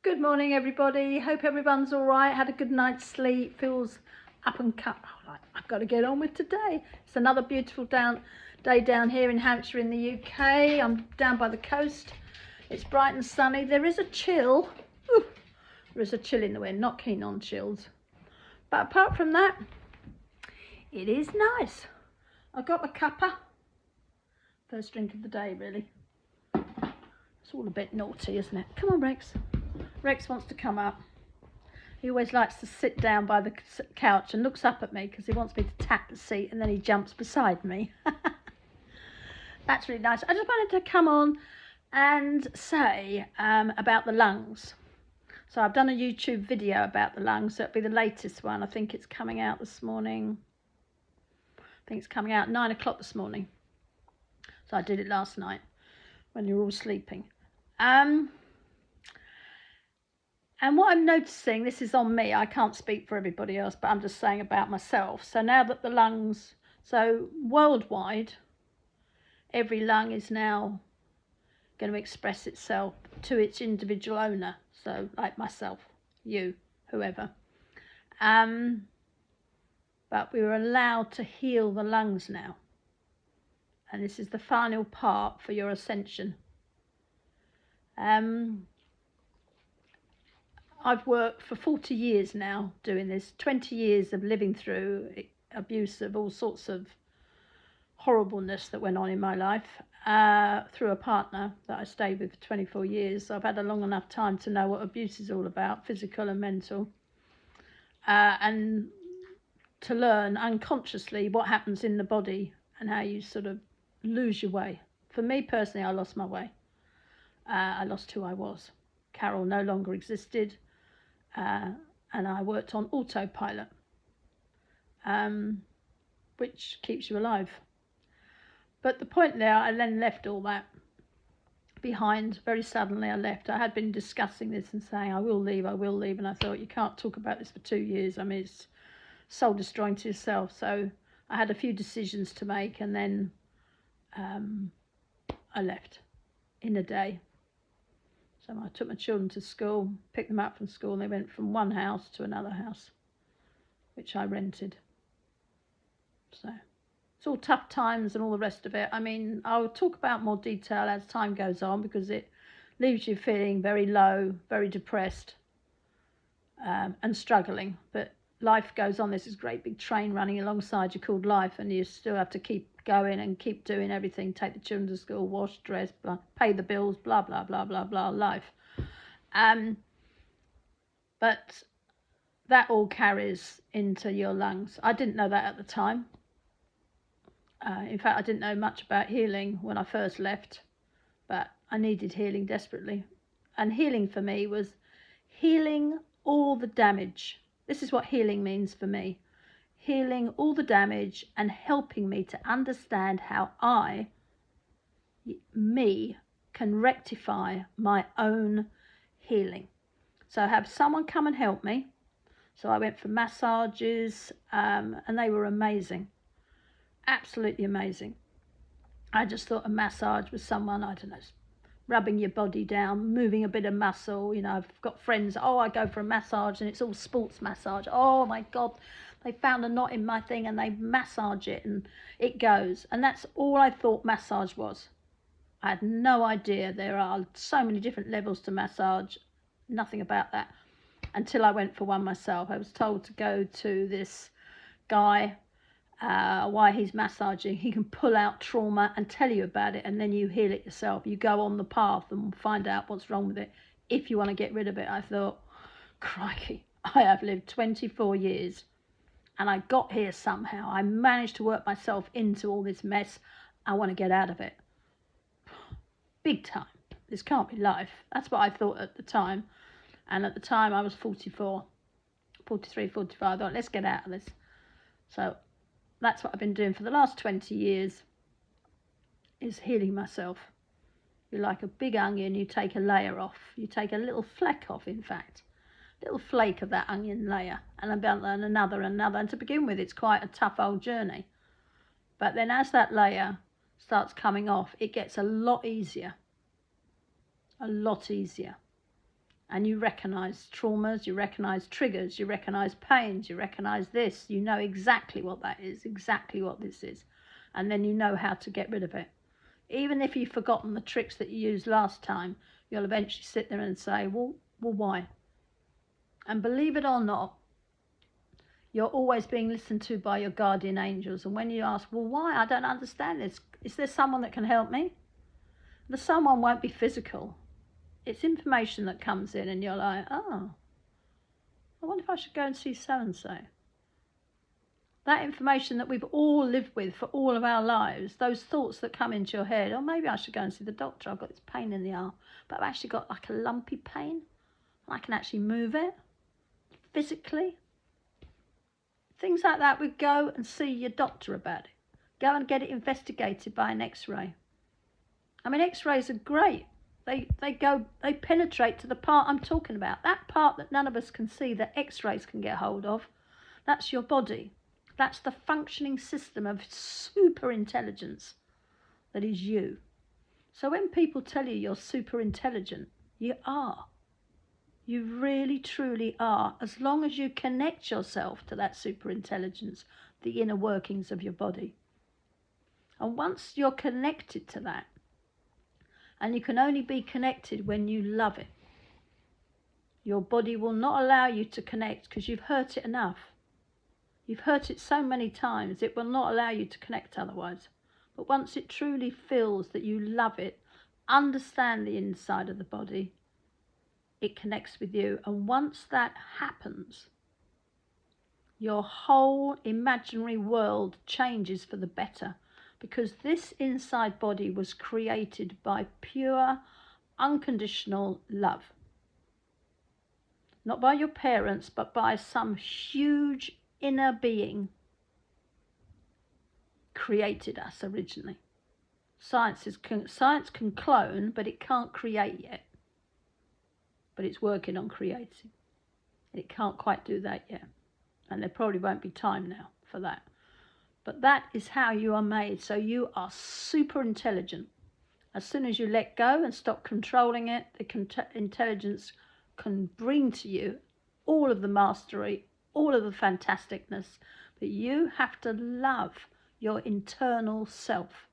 Good morning, everybody. Hope everyone's all right. Had a good night's sleep. Feels up and cut. Oh, right. I've got to get on with today. It's another beautiful day down here in Hampshire in the UK. I'm down by the coast. It's bright and sunny. There is a chill. Ooh, there is a chill in the wind. Not keen on chills. But apart from that, it is nice. I got my cuppa. First drink of the day, really. It's all a bit naughty, isn't it? Come on, Rex. Rex wants to come up. He always likes to sit down by the couch and looks up at me because he wants me to tap the seat, and then he jumps beside me. That's really nice. I just wanted to come on and say about the lungs. So I've done a YouTube video about the lungs. So it'll be the latest one. I think it's coming out this morning. I think it's coming out 9 o'clock this morning. So I did it last night when you were all sleeping. And what I'm noticing, this is on me, I can't speak for everybody else, but I'm just saying about myself. So now that the lungs, so worldwide, every lung is now going to express itself to its individual owner. So like myself, you, whoever. But we were allowed to heal the lungs now. And this is the final part for your ascension. I've worked for 40 years now doing this, 20 years of living through abuse of all sorts of horribleness that went on in my life through a partner that I stayed with for 24 years. So I've had a long enough time to know what abuse is all about, physical and mental, and to learn unconsciously what happens in the body and how you sort of lose your way. For me personally, I lost my way. I lost who I was. Carol no longer existed. And I worked on autopilot, which keeps you alive. But the point there, I then left all that behind. Very suddenly I left. I had been discussing this and saying, I will leave. And I thought, you can't talk about this for 2 years. I mean, it's soul destroying to yourself. So I had a few decisions to make, and then I left in a day. So I took my children to school, picked them up from school, and they went from one house to another house, which I rented. So it's all tough times and all the rest of it. I mean, I'll talk about more detail as time goes on, because it leaves you feeling very low, very depressed, and struggling. But life goes on. There's this great big train running alongside you called life, and you still have to keep going and keep doing everything, take the children to school, wash, dress, blah, pay the bills, blah, blah, blah, blah, blah, life. But that all carries into your lungs. I didn't know that at the time. In fact, I didn't know much about healing when I first left, but I needed healing desperately. And healing for me was healing all the damage. This is what healing means for me. Healing all the damage and helping me to understand how me can rectify my own healing. So I have someone come and help me. So I went for massages, and they were amazing. Absolutely amazing. I just thought a massage was someone, I don't know, rubbing your body down, moving a bit of muscle. You know, I've got friends, I go for a massage and it's all sports massage. Oh my God, they found a knot in my thing and they massage it and it goes. And that's all I thought massage was. I had no idea there are so many different levels to massage. Nothing about that until I went for one myself. I was told to go to this guy, while he's massaging, he can pull out trauma and tell you about it, and then you heal it yourself. You go on the path and find out what's wrong with it if you want to get rid of it. I thought, crikey, I have lived 24 years and I got here somehow. I managed to work myself into all this mess. I want to get out of it. Big time. This can't be life. That's what I thought at the time. And at the time I was 44, 43, 45. I thought, let's get out of this. So that's what I've been doing for the last 20 years, is healing myself. You're like a big onion, you take a layer off. You take a little fleck off, in fact. A little flake of that onion layer, and another. And to begin with, it's quite a tough old journey. But then as that layer starts coming off, it gets a lot easier. A lot easier. And you recognise traumas, you recognise triggers, you recognise pains, you recognise this. You know exactly what that is, exactly what this is. And then you know how to get rid of it. Even if you've forgotten the tricks that you used last time, you'll eventually sit there and say, well, why? And believe it or not, you're always being listened to by your guardian angels. And when you ask, well, why? I don't understand this. Is there someone that can help me? The someone won't be physical. It's information that comes in and you're like, oh, I wonder if I should go and see so-and-so. That information that we've all lived with for all of our lives, those thoughts that come into your head, oh, maybe I should go and see the doctor. I've got this pain in the arm, but I've actually got like a lumpy pain. I can actually move it physically. Things like that, we go and see your doctor about it. Go and get it investigated by an x-ray. I mean, x-rays are great. They penetrate to the part I'm talking about. That part that none of us can see, that x-rays can get hold of, that's your body. That's the functioning system of super intelligence that is you. So when people tell you you're super intelligent, you are. You really, truly are, as long as you connect yourself to that super intelligence, the inner workings of your body. And once you're connected to that, and you can only be connected when you love it, your body will not allow you to connect because you've hurt it enough. You've hurt it so many times, it will not allow you to connect otherwise. But once it truly feels that you love it, understand the inside of the body, it connects with you. And once that happens, your whole imaginary world changes for the better, because this inside body was created by pure, unconditional love. Not by your parents, but by some huge inner being created us originally. Science can clone, but it can't create yet. But it's working on creating. It can't quite do that yet. And there probably won't be time now for that. But that is how you are made. So you are super intelligent. As soon as you let go and stop controlling it, the intelligence can bring to you all of the mastery, all of the fantasticness. But you have to love your internal self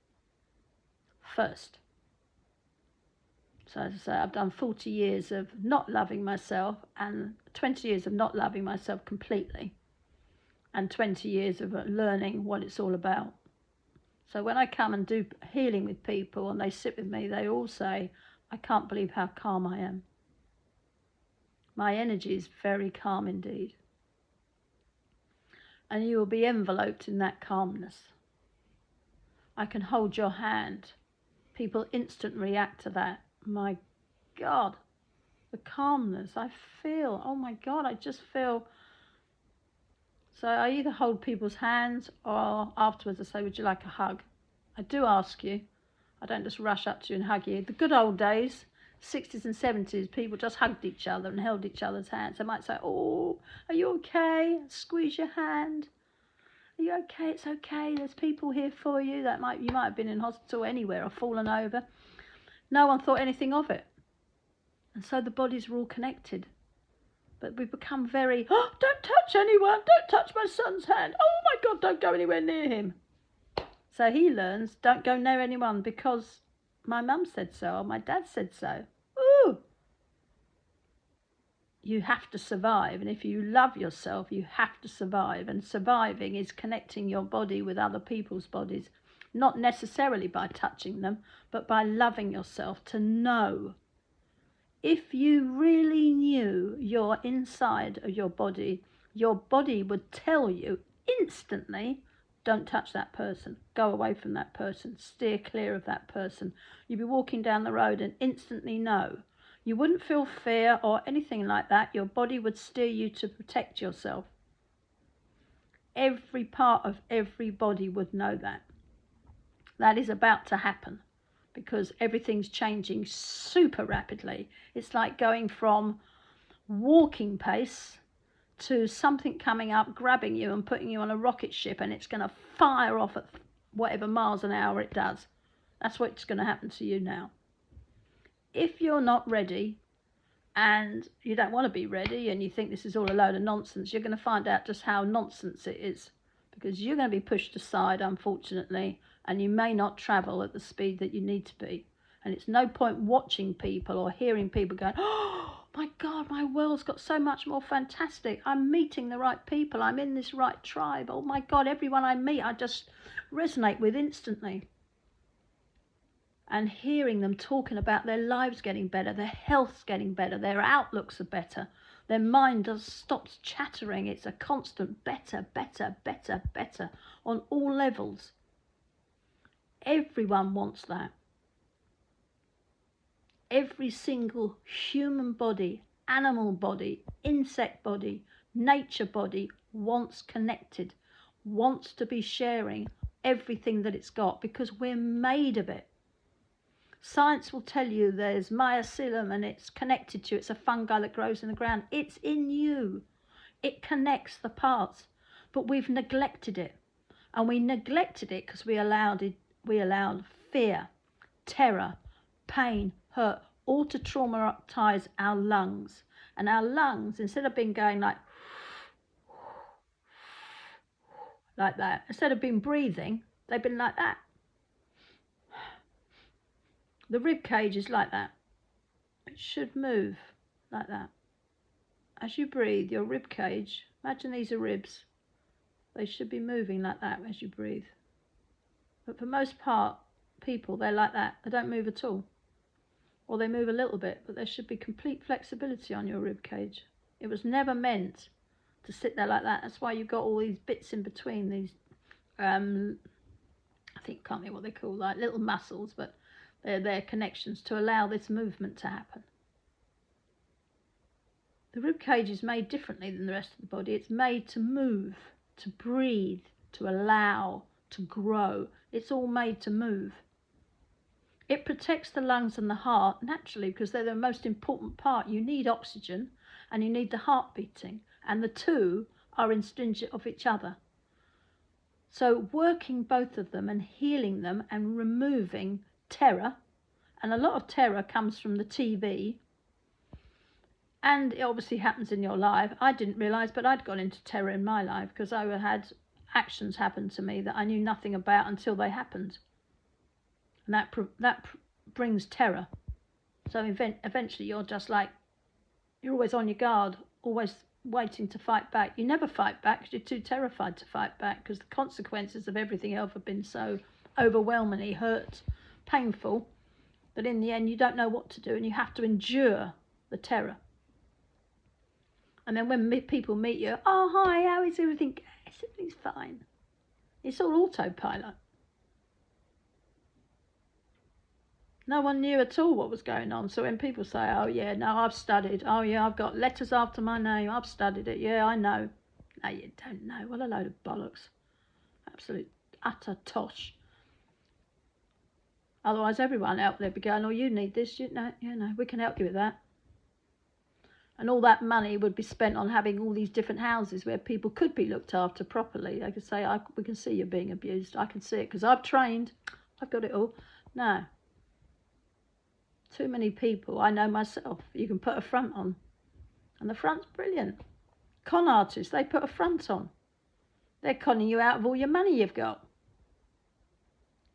first. So as I say, I've done 40 years of not loving myself and 20 years of not loving myself completely, and 20 years of learning what it's all about. So when I come and do healing with people and they sit with me, they all say, I can't believe how calm I am. My energy is very calm indeed. And you will be enveloped in that calmness. I can hold your hand. People instantly react to that. My God, the calmness I feel. Oh my God, I just feel. So I either hold people's hands or afterwards I say, would you like a hug? I do ask you. I don't just rush up to you and hug you. The good old days, 60s and 70s, people just hugged each other and held each other's hands. I might say, oh, are you okay? Squeeze your hand. Are you okay? It's okay. There's people here for you. You might have been in hospital anywhere or fallen over. No one thought anything of it. And so the bodies were all connected. But we've become very, oh, don't touch anyone. Don't touch my son's hand. Oh my God, don't go anywhere near him. So he learns, don't go near anyone because my mum said so or my dad said so. Ooh. You have to survive. And if you love yourself, you have to survive. And surviving is connecting your body with other people's bodies. Not necessarily by touching them, but by loving yourself, to know. If you really knew your inside of your body would tell you instantly, don't touch that person, go away from that person, steer clear of that person. You'd be walking down the road and instantly know. You wouldn't feel fear or anything like that. Your body would steer you to protect yourself. Every part of every body would know that. That is about to happen. Because everything's changing super rapidly. It's like going from walking pace to something coming up, grabbing you and putting you on a rocket ship, and it's going to fire off at whatever miles an hour it does. That's what's going to happen to you now. If you're not ready, and you don't want to be ready and you think this is all a load of nonsense, you're going to find out just how nonsense it is, because you're going to be pushed aside, unfortunately, and you may not travel at the speed that you need to be. And it's no point watching people or hearing people going, oh my God, my world's got so much more fantastic. I'm meeting the right people. I'm in this right tribe. Oh my God, everyone I meet, I just resonate with instantly. And hearing them talking about their lives getting better, their health's getting better, their outlooks are better, their mind just stops chattering. It's a constant better, better, better, better on all levels. Everyone wants that. Every single human body, animal body, insect body, nature body wants connected, wants to be sharing everything that it's got, because we're made of it. Science will tell you there's mycelium and it's connected to you. It's a fungi that grows in the ground. It's in you. It connects the parts, but we've neglected it. And we neglected it because we allowed fear, terror, pain, hurt, all to traumatize our lungs. And our lungs, instead of being going like that, instead of being breathing, they've been like that. The rib cage is like that. It should move like that. As you breathe, your rib cage, imagine these are ribs. They should be moving like that as you breathe. But for most part, people, they're like that. They don't move at all. Or they move a little bit, but there should be complete flexibility on your rib cage. It was never meant to sit there like that. That's why you've got all these bits in between, these, I think, I can't remember what they call, like little muscles, but they're their connections to allow this movement to happen. The rib cage is made differently than the rest of the body. It's made to move, to breathe, to allow, to grow. It's all made to move. It protects the lungs and the heart naturally because they're the most important part. You need oxygen and you need the heart beating, and the two are instingent of each other. So working both of them and healing them and removing terror, and a lot of terror comes from the TV, and it obviously happens in your life. I didn't realise, but I'd gone into terror in my life because I had actions happen to me that I knew nothing about until they happened. And that brings terror. So eventually you're just like, you're always on your guard, always waiting to fight back. You never fight back because you're too terrified to fight back, because the consequences of everything else have been so overwhelmingly hurt, painful, that in the end you don't know what to do and you have to endure the terror. And then when people meet you, oh, hi, how is everything? Everything's fine. It's all autopilot. No one knew at all what was going on. So when people say, oh, yeah, no, I've studied. Oh, yeah, I've got letters after my name. I've studied it. Yeah, I know. No, you don't know. What a load of bollocks. Absolute utter tosh. Otherwise, everyone out there would be going, oh, you need this. You know, we can help you with that. And all that money would be spent on having all these different houses where people could be looked after properly. They could say, we can see you're being abused. I can see it because I've trained. I've got it all. No. Too many people. I know myself. You can put a front on. And the front's brilliant. Con artists, they put a front on. They're conning you out of all your money you've got.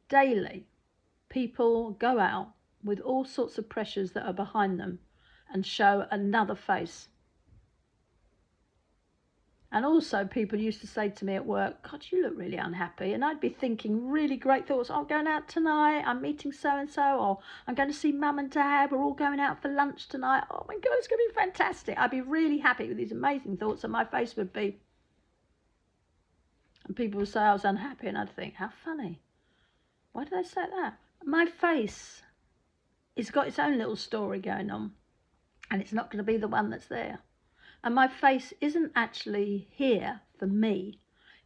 Daily, people go out with all sorts of pressures that are behind them and show another face. And also people used to say to me at work, God, you look really unhappy. And I'd be thinking really great thoughts. I'm going out tonight. I'm meeting so-and-so. Or I'm going to see mum and dad. We're all going out for lunch tonight. Oh my God, it's going to be fantastic. I'd be really happy with these amazing thoughts, and my face would be. And people would say I was unhappy, and I'd think, how funny. Why did they say that? My face has got its own little story going on, and it's not going to be the one that's there. And my face isn't actually here for me.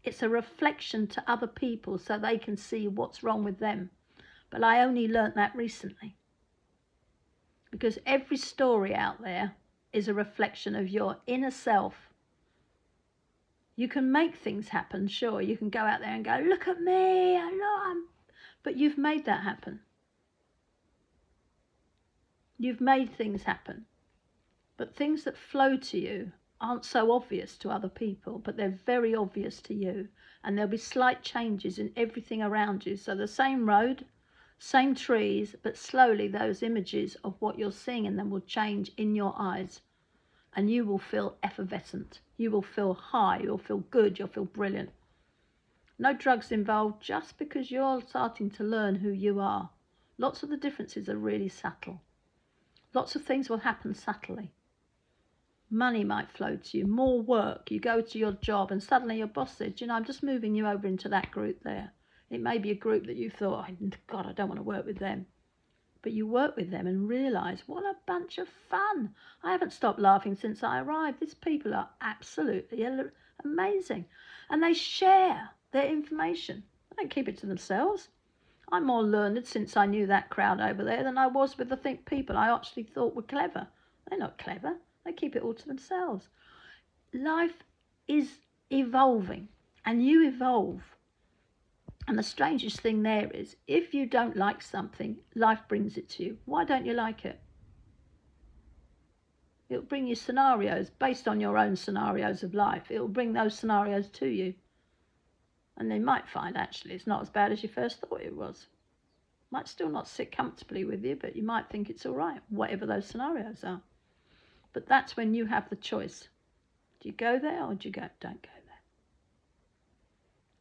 It's a reflection to other people so they can see what's wrong with them. But I only learnt that recently. Because every story out there is a reflection of your inner self. You can make things happen, sure. You can go out there and go, look at me, I know but you've made that happen. You've made things happen. But things that flow to you aren't so obvious to other people, but they're very obvious to you. And there'll be slight changes in everything around you. So the same road, same trees, but slowly those images of what you're seeing in them will change in your eyes. And you will feel effervescent. You will feel high. You'll feel good. You'll feel brilliant. No drugs involved, just because you're starting to learn who you are. Lots of the differences are really subtle. Lots of things will happen subtly. Money might flow to you, more work. You go to your job and suddenly your boss says, you know, I'm just moving you over into that group there. It may be a group that you thought, oh, God, I don't want to work with them. But you work with them and realise, what a bunch of fun. I haven't stopped laughing since I arrived. These people are absolutely amazing. And they share their information. They don't keep it to themselves. I'm more learned since I knew that crowd over there than I was with the people I actually thought were clever. They're not clever. They keep it all to themselves. Life is evolving, and you evolve. And the strangest thing there is, if you don't like something, life brings it to you. Why don't you like it? It'll bring you scenarios based on your own scenarios of life. It'll bring those scenarios to you. And you might find, actually, it's not as bad as you first thought it was. Might still not sit comfortably with you, but you might think it's all right, whatever those scenarios are. But that's when you have the choice. Do you go there or do you don't go there?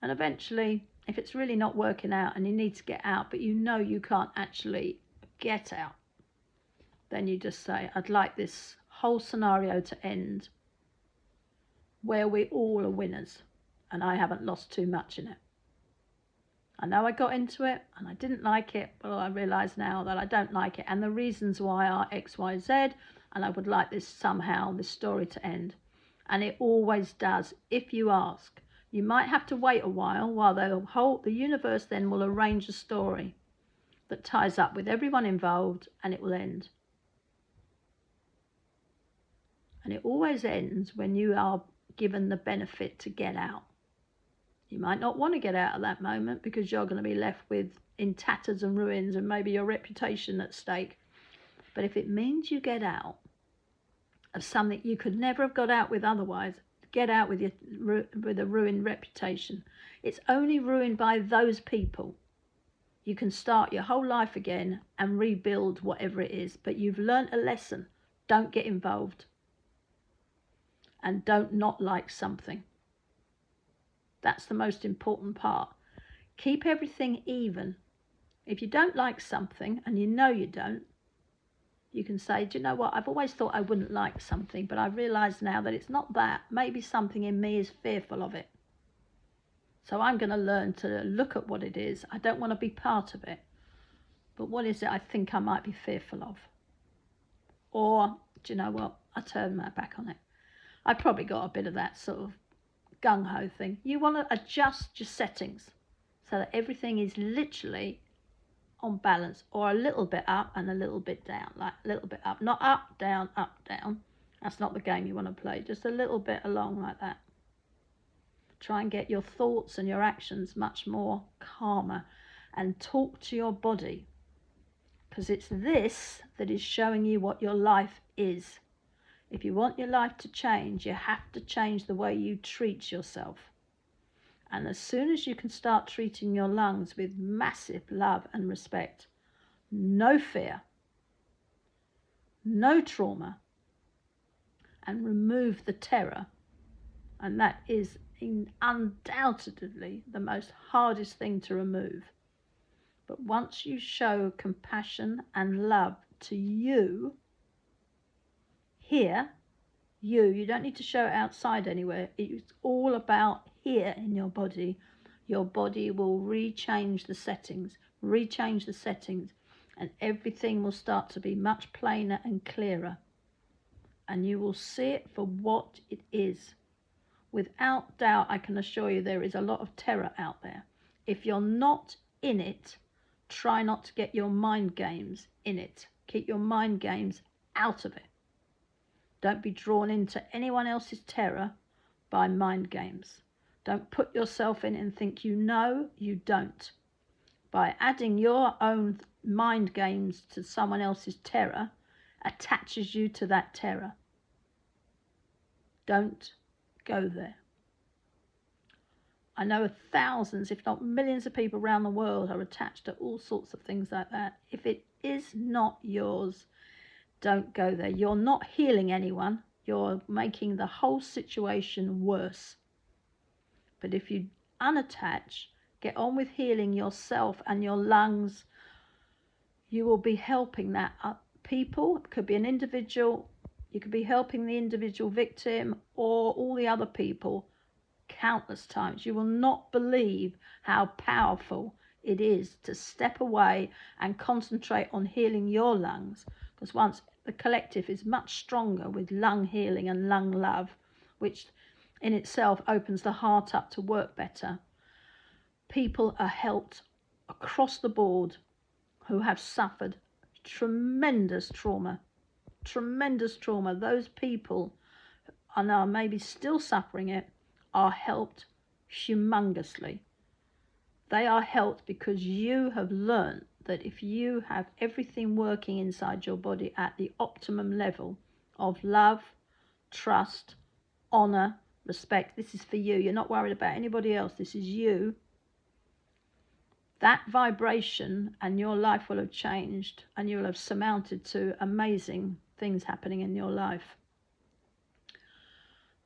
And eventually, if it's really not working out and you need to get out, but you know you can't actually get out, then you just say, I'd like this whole scenario to end where we all are winners and I haven't lost too much in it. I know I got into it and I didn't like it, but I realise now that I don't like it, and the reasons why are X, Y, Z, and I would like this story to end. And it always does, if you ask. You might have to wait a while the universe then will arrange a story that ties up with everyone involved, and it will end. And it always ends when you are given the benefit to get out. You might not want to get out at that moment because you're going to be left in tatters and ruins and maybe your reputation at stake. But if it means you get out of something you could never have got out with otherwise, get out with a ruined reputation. It's only ruined by those people. You can start your whole life again and rebuild whatever it is, but you've learnt a lesson. Don't get involved. And don't not like something. That's the most important part. Keep everything even. If you don't like something, and you know you don't, you can say, do you know what, I've always thought I wouldn't like something, but I realise now that it's not that. Maybe something in me is fearful of it. So I'm going to learn to look at what it is. I don't want to be part of it. But what is it I think I might be fearful of? Or, do you know what, I turn my back on it. I probably got a bit of that sort of gung-ho thing. You want to adjust your settings so that everything is literally on balance, or a little bit up and a little bit down, like a little bit up, not up, down, up, down. That's not the game you want to play, just a little bit along like that. Try and get your thoughts and your actions much more calmer, and talk to your body, because it's this that is showing you what your life is. If you want your life to change, you have to change the way you treat yourself. And as soon as you can start treating your lungs with massive love and respect, no fear, no trauma, and remove the terror, and that is undoubtedly the most hardest thing to remove. But once you show compassion and love to you, here, you don't need to show it outside anywhere. It's all about here in your body. Your body will rechange the settings, and everything will start to be much plainer and clearer. And you will see it for what it is. Without doubt, I can assure you there is a lot of terror out there. If you're not in it, try not to get your mind games in it. Keep your mind games out of it. Don't be drawn into anyone else's terror by mind games. Don't put yourself in it and think you know you don't. By adding your own mind games to someone else's terror, attaches you to that terror. Don't go there. I know thousands, if not millions of people around the world are attached to all sorts of things like that. If it is not yours, don't go there. You're not healing anyone. You're making the whole situation worse. But if you unattach, get on with healing yourself and your lungs, you will be helping that people. It could be an individual. You could be helping the individual victim or all the other people countless times. You will not believe how powerful it is to step away and concentrate on healing your lungs, because once the collective is much stronger with lung healing and lung love, which in itself opens the heart up to work better. People are helped across the board who have suffered tremendous trauma. Those people are now maybe still suffering it, are helped humongously. They are helped because you have learned that if you have everything working inside your body at the optimum level of love, trust, honor, respect, this is for you. You're not worried about anybody else. This is you. That vibration and your life will have changed, and you will have surmounted to amazing things happening in your life.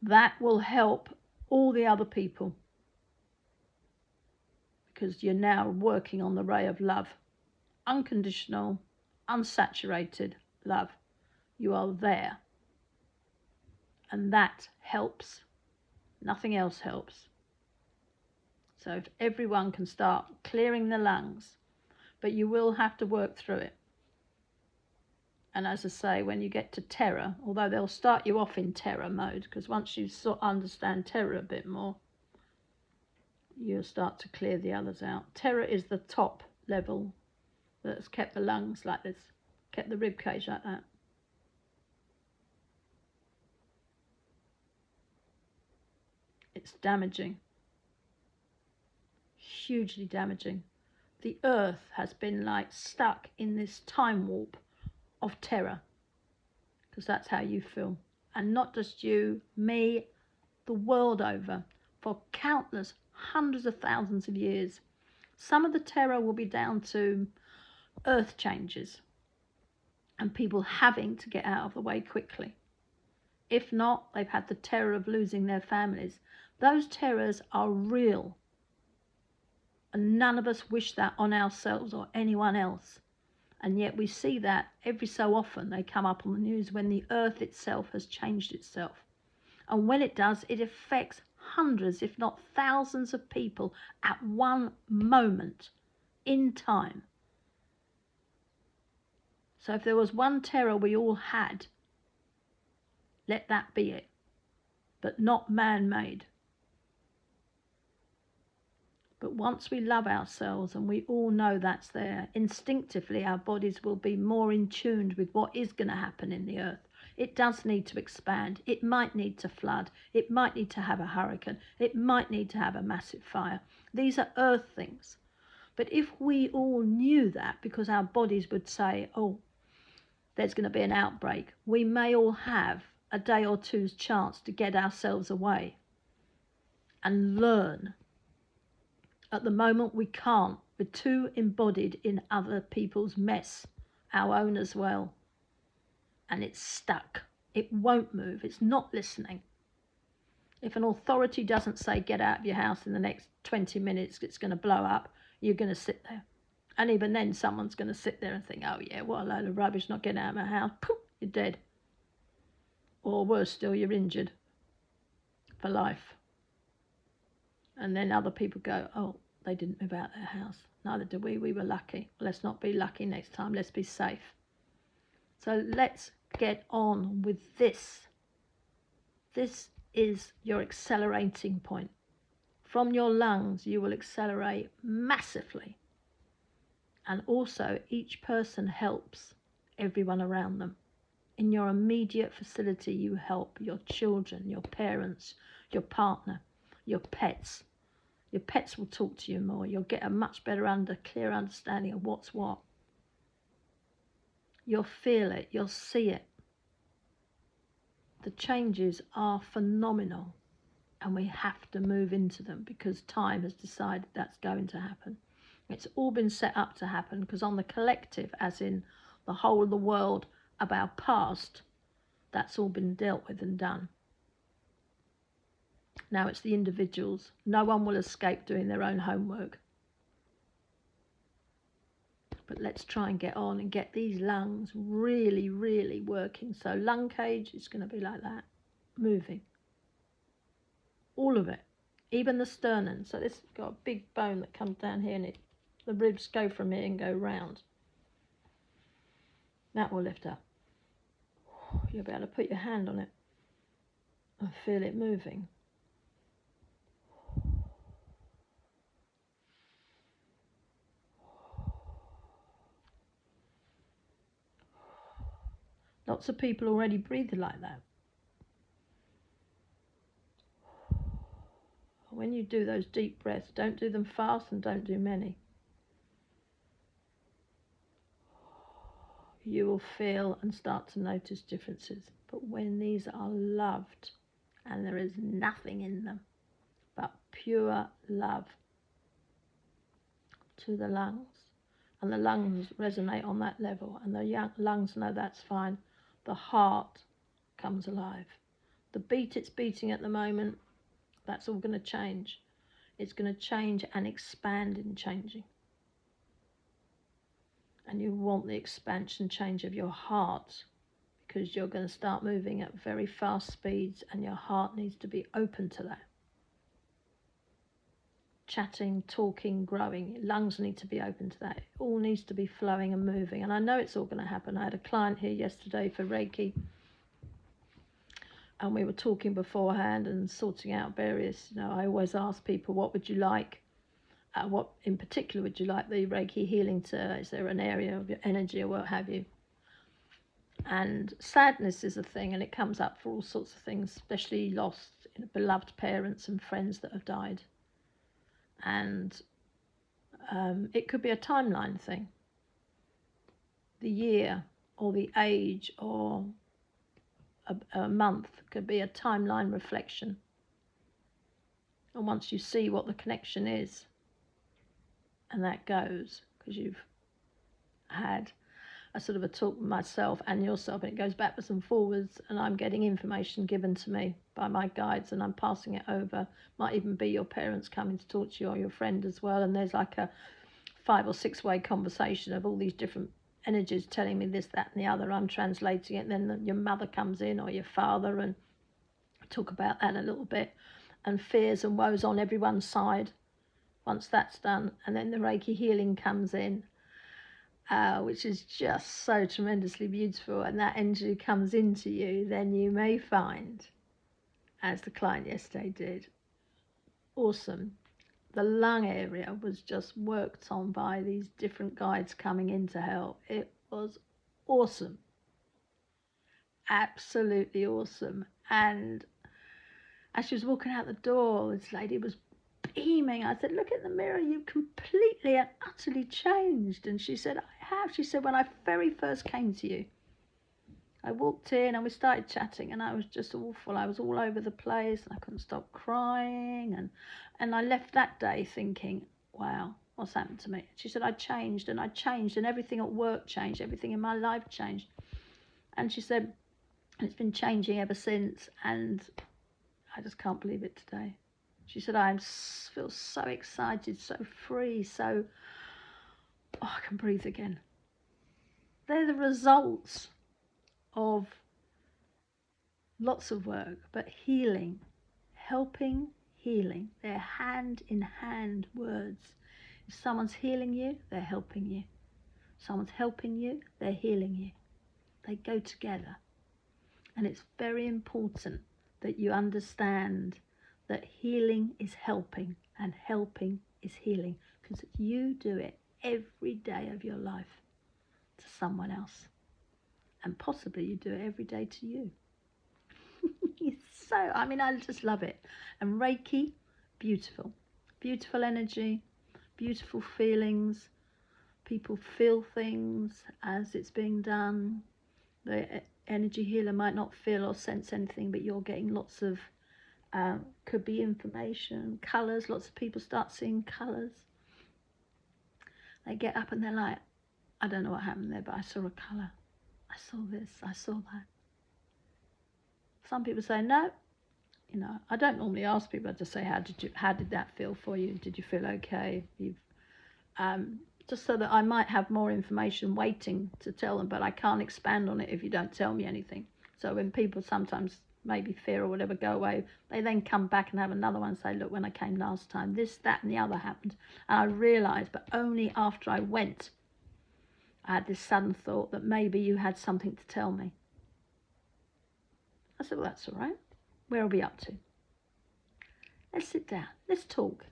That will help all the other people, because you're now working on the ray of love. Unconditional, unsaturated love. You are there. And that helps. Nothing else helps. So if everyone can start clearing the lungs, but you will have to work through it. And as I say, when you get to terror, although they'll start you off in terror mode, because once you sort of understand terror a bit more, you'll start to clear the others out. Terror is the top level that's kept the lungs like this, kept the rib cage like that. It's damaging, hugely damaging. The earth has been like stuck in this time warp of terror, because that's how you feel. And not just you, me, the world over, for countless hundreds of thousands of years. Some of the terror will be down to earth changes and people having to get out of the way quickly. If not, they've had the terror of losing their families. Those terrors are real, and none of us wish that on ourselves or anyone else. And yet we see that every so often they come up on the news when the earth itself has changed itself. And when it does, it affects hundreds, if not thousands of people at one moment in time. So if there was one terror we all had, let that be it, but not man-made. But once we love ourselves, and we all know that's there, instinctively our bodies will be more in tune with what is going to happen in the earth. It does need to expand. It might need to flood. It might need to have a hurricane. It might need to have a massive fire. These are earth things. But if we all knew that, because our bodies would say, oh, there's going to be an outbreak, we may all have a day or two's chance to get ourselves away and learn. At the moment, we can't. We're too embodied in other people's mess, our own as well. And it's stuck. It won't move. It's not listening. If an authority doesn't say, get out of your house in the next 20 minutes, it's going to blow up, you're going to sit there. And even then, someone's going to sit there and think, oh yeah, what a load of rubbish, not getting out of my house. Poof, you're dead. Or worse still, you're injured for life. And then other people go, oh, they didn't move out their house. Neither did we. We were lucky. Let's not be lucky next time. Let's be safe. So let's get on with this. This is your accelerating point. From your lungs, you will accelerate massively. And also, each person helps everyone around them. In your immediate vicinity, you help your children, your parents, your partner, your pets. Your pets will talk to you more. You'll get a much better clear understanding of what's what. You'll feel it. You'll see it. The changes are phenomenal, and we have to move into them because time has decided that's going to happen. It's all been set up to happen because on the collective, as in the whole of the world of our past, that's all been dealt with and done. Now it's the individuals. No one will escape doing their own homework. But let's try and get on and get these lungs really, really working. So lung cage is going to be like that, moving. All of it, even the sternum. So this has got a big bone that comes down here, and the ribs go from here and go round. That will lift up. You'll be able to put your hand on it and feel it moving. Lots of people already breathe like that. When you do those deep breaths, don't do them fast and don't do many. You will feel and start to notice differences. But when these are loved and there is nothing in them but pure love to the lungs, and the lungs resonate on that level, and the lungs know that's fine, the heart comes alive. The beat it's beating at the moment, that's all going to change. It's going to change and expand in changing. And you want the expansion change of your heart because you're going to start moving at very fast speeds and your heart needs to be open to that. Chatting, talking, growing, your lungs need to be open to that. It all needs to be flowing and moving. And I know it's all going to happen. I had a client here yesterday for Reiki, and we were talking beforehand and sorting out various, I always ask people, what would you like? What in particular would you like the Reiki healing to? Is there an area of your energy or what have you? And sadness is a thing, and it comes up for all sorts of things, especially lost beloved parents and friends that have died. And it could be a timeline thing. The year or the age or a month could be a timeline reflection. And once you see what the connection is, and that goes, because you've had a sort of a talk with myself and yourself, and it goes backwards and forwards, and I'm getting information given to me by my guides and I'm passing it over. Might even be your parents coming to talk to you or your friend as well, and there's like a 5 or 6 way conversation of all these different energies telling me this, that and the other. I'm translating it, and then your mother comes in or your father, and talk about that a little bit, and fears and woes on everyone's side. Once that's done, and then the Reiki healing comes in, which is just so tremendously beautiful, and that energy comes into you, then you may find, as the client yesterday did, awesome, the lung area was just worked on by these different guides coming in to help. It was awesome, absolutely awesome. And as she was walking out the door, this lady was beaming. I said, look in the mirror, you've completely and utterly changed. And she said, I have. She said, when I very first came to you, I walked in and we started chatting, and I was just awful. I was all over the place and I couldn't stop crying. And I left that day thinking, wow, what's happened to me? She said, I changed, and everything at work changed. Everything in my life changed. And she said, and it's been changing ever since. And I just can't believe it today. She said, I feel so excited, so free, I can breathe again. They're the results of lots of work, but healing, helping, healing. They're hand in hand words. If someone's healing you, they're helping you. Someone's helping you, they're healing you. They go together. And it's very important that you understand that healing is helping and helping is healing, because you do it every day of your life to someone else, and possibly you do it every day to you. I just love it. And Reiki, beautiful energy, beautiful feelings. People feel things as it's being done. energy healer might not feel or sense anything, but you're getting lots of, could be information, colours. Lots of people start seeing colours. They get up and they're like, I don't know what happened there, but I saw a colour. I saw this, I saw that. Some people say, no, you know, I don't normally ask people to say, how did that feel for you? Did you feel okay? Just so that I might have more information waiting to tell them, but I can't expand on it if you don't tell me anything. So when people sometimes maybe fear or whatever go away, they then come back and have another one and say, look, when I came last time, this, that and the other happened. And I realised, but only after I went, I had this sudden thought that maybe you had something to tell me. I said, well, that's all right. Where are we up to? Let's sit down. Let's talk.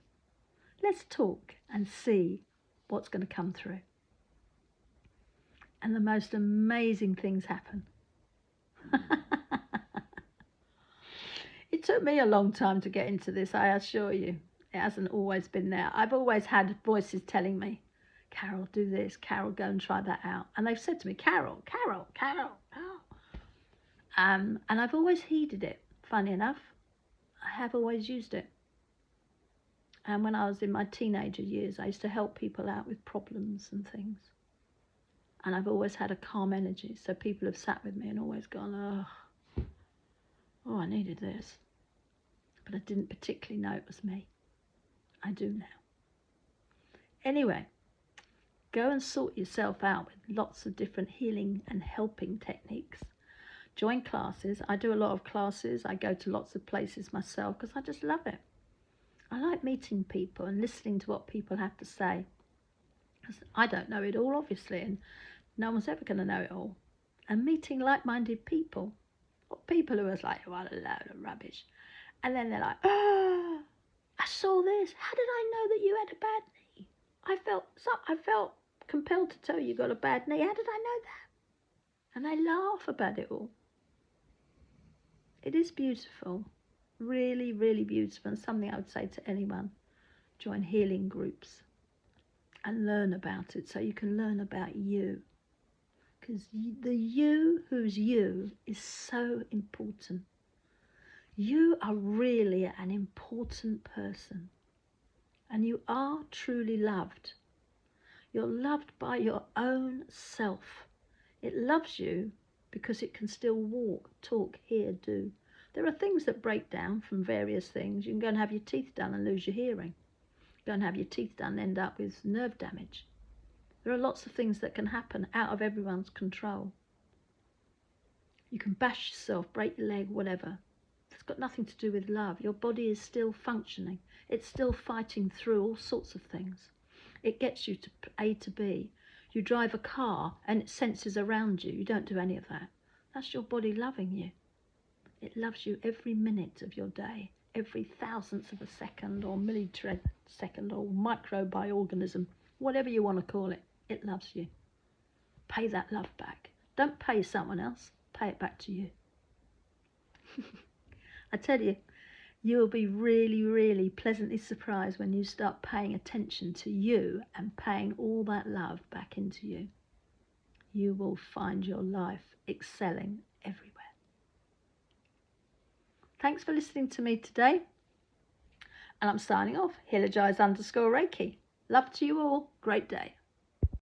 Let's talk and see what's going to come through. And the most amazing things happen. It took me a long time to get into this, I assure you. It hasn't always been there. I've always had voices telling me, Carol, do this. Carol, go and try that out. And they've said to me, Carol. And I've always heeded it. Funny enough, I have always used it. And when I was in my teenager years, I used to help people out with problems and things. And I've always had a calm energy. So people have sat with me and always gone, oh, I needed this. But I didn't particularly know it was me. I do now. Anyway, go and sort yourself out with lots of different healing and helping techniques. Join classes. I do a lot of classes. I go to lots of places myself because I just love it. I like meeting people and listening to what people have to say. I don't know it all, obviously, and no one's ever going to know it all. And meeting like-minded people, or people who are like, what a load of rubbish. And then they're like, oh, I saw this. How did I know that you had a bad knee? I felt compelled to tell you got a bad knee. How did I know that? And they laugh about it all. It is beautiful. Really, really beautiful, and something I would say to anyone. Join healing groups and learn about it so you can learn about you. Because the you who's you is so important. You are really an important person, and you are truly loved. You're loved by your own self. It loves you because it can still walk, talk, hear, do. There are things that break down from various things. You can go and have your teeth done and lose your hearing. Go and have your teeth done and end up with nerve damage. There are lots of things that can happen out of everyone's control. You can bash yourself, break your leg, whatever. It's got nothing to do with love. Your body is still functioning. It's still fighting through all sorts of things. It gets you to A to B. You drive a car and it senses around you. You don't do any of that. That's your body loving you. It loves you every minute of your day, every thousandth of a second or millisecond or microbiorganism, whatever you want to call it. It loves you. Pay that love back. Don't pay someone else. Pay it back to you. I tell you, you will be really, really pleasantly surprised when you start paying attention to you and paying all that love back into you. You will find your life excelling everywhere. Thanks for listening to me today. And I'm signing off. Healogize_Reiki. Love to you all. Great day.